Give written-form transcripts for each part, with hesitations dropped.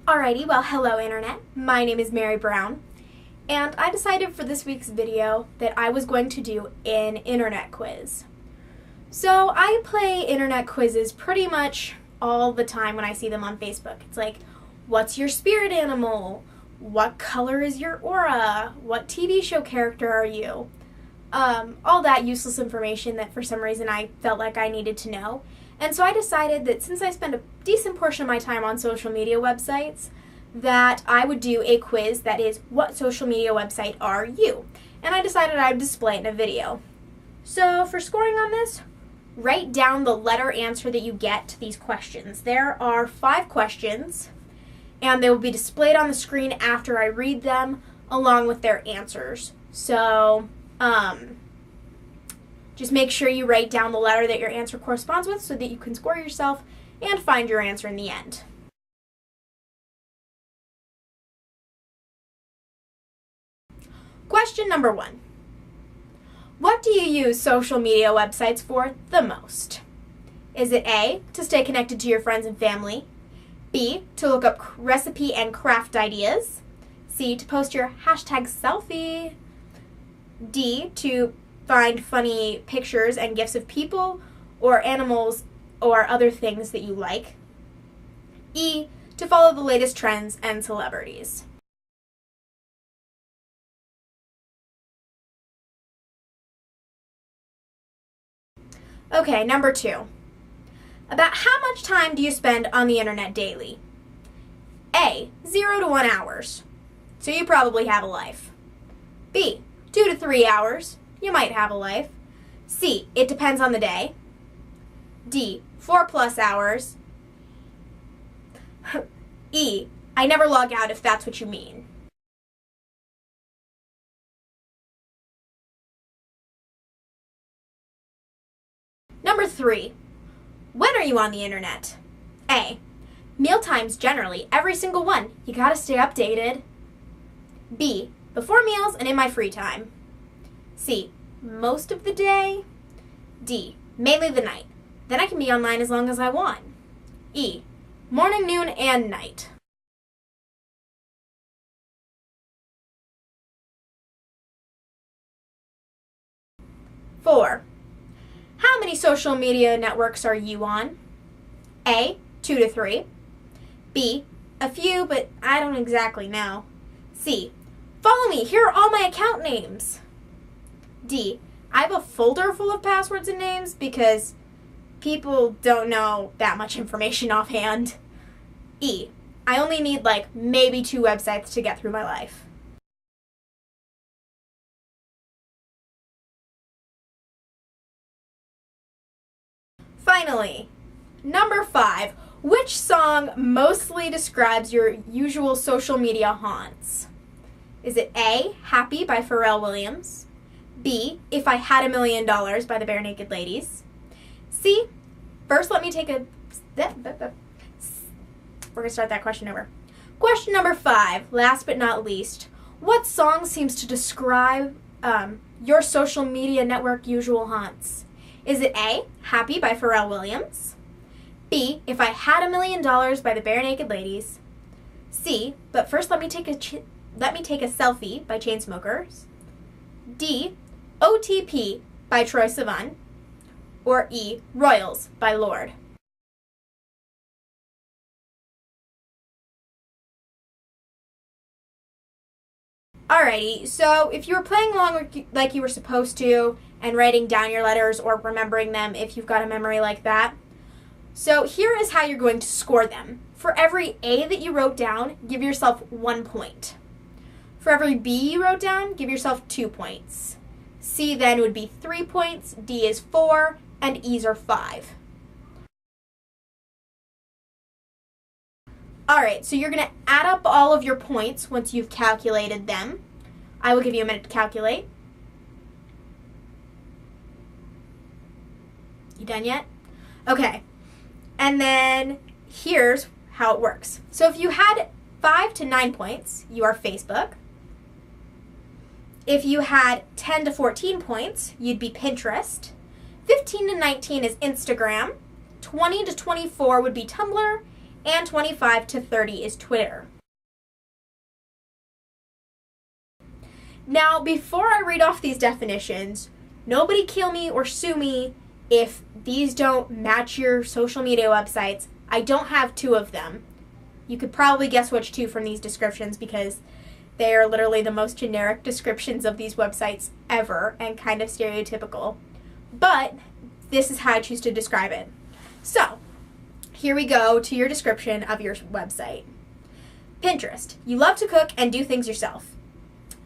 Alrighty, well, hello Internet. My name is Mary Brown, and I decided for this week's video that I was going to do an internet quiz. So I play internet quizzes pretty much all the time when I see them on Facebook. It's like, what's your spirit animal? What color is your aura? What TV show character are you? All that useless information that for some reason I felt like I needed to know. And so I decided that since I spend a decent portion of my time on social media websites, that I would do a quiz that is, what social media website are you? And I decided I would display it in a video. So for scoring on this, write down the letter answer that you get to these questions. There are 5 questions, and they will be displayed on the screen after I read them, along with their answers. So, just make sure you write down the letter that your answer corresponds with so that you can score yourself and find your answer in the end. Question number 1. What do you use social media websites for the most? Is it A, to stay connected to your friends and family, B, to look up recipe and craft ideas, C, to post your hashtag selfie, D, to find funny pictures and gifs of people or animals or other things that you like, E, to follow the latest trends and celebrities. Okay, number 2. About how much time do you spend on the internet daily? A, 0 to 1 hours. So you probably have a life. B, 2 to 3 hours. You might have a life. C, it depends on the day. D, 4+ hours. E, I never log out if that's what you mean. Number 3. When are you on the internet? A, meal times generally, every single one. You gotta stay updated. B, before meals and in my free time. C, most of the day. D, mainly the night. Then I can be online as long as I want. E, morning, noon, and night. Four. How many social media networks are you on? A, 2 to 3. B, a few, but I don't exactly know. C, follow me, here are all my account names. D, I have a folder full of passwords and names because people don't know that much information offhand. E, I only need like maybe 2 websites to get through my life. Finally, number 5. Which song mostly describes your usual social media haunts? Is it A, Happy by Pharrell Williams? B, If I Had $1 Million by the Barenaked Ladies? C, first let me take a... We're going to start that question over. Question number 5, last but not least. What song seems to describe your social media network usual haunts? Is it A, Happy by Pharrell Williams? B, If I Had $1 Million by the Barenaked Ladies? C, But First Let Me Take a Selfie by Chainsmokers? D, OTP by Troye Sivan? Or E, Royals by Lorde? Alrighty, so if you were playing along like you were supposed to and writing down your letters or remembering them if you've got a memory like that, so here is how you're going to score them. For every A that you wrote down, give yourself 1 point. For every B you wrote down, give yourself 2 points. C then would be 3 points, D is 4, and E's are 5. Alright, so you're going to add up all of your points once you've calculated them. I will give you a minute to calculate. You done yet? Okay. And then here's how it works. So if you had 5 to 9 points, you are Facebook. If you had 10 to 14 points, you'd be Pinterest. 15 to 19 is Instagram. 20 to 24 would be Tumblr. and 25 to 30 is Twitter. Now, before I read off these definitions, nobody kill me or sue me if these don't match your social media websites. I don't have 2 of them. You could probably guess which 2 from these descriptions because they are literally the most generic descriptions of these websites ever and kind of stereotypical. But this is how I choose to describe it. So, here we go to your description of your website. Pinterest. You love to cook and do things yourself.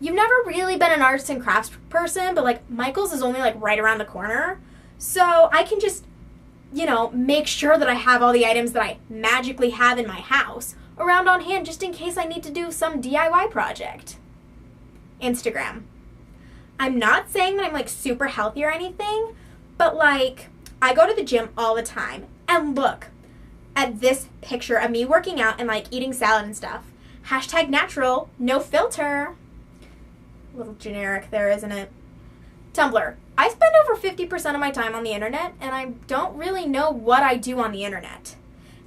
You've never really been an arts and crafts person, but like Michael's is only like right around the corner. So I can just, make sure that I have all the items that I magically have in my house around on hand just in case I need to do some DIY project. Instagram. I'm not saying that I'm like super healthy or anything, but like I go to the gym all the time and look at this picture of me working out and like eating salad and stuff. #natural, no filter. A little generic there, isn't it? Tumblr. I spend over 50% of my time on the internet, and I don't really know what I do on the internet.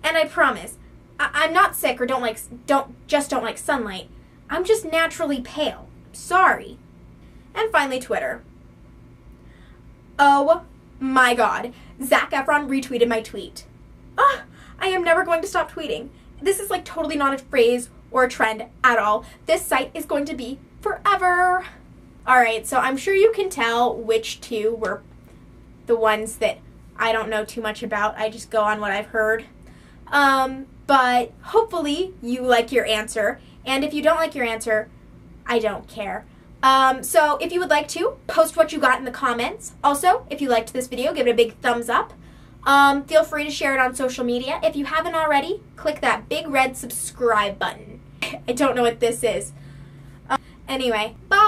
And I promise, I'm not sick or don't like sunlight. I'm just naturally pale. Sorry. And finally, Twitter. Oh my God. Zac Efron retweeted my tweet. I am never going to stop tweeting. This is like totally not a phrase or a trend at all. This site is going to be forever. Alright, so I'm sure you can tell which 2 were the ones that I don't know too much about. I just go on what I've heard. But hopefully you like your answer. And if you don't like your answer, I don't care. So if you would like to, post what you got in the comments. Also, if you liked this video, give it a big thumbs up. Feel free to share it on social media. If you haven't already, click that big red subscribe button. I don't know what this is. Anyway, bye!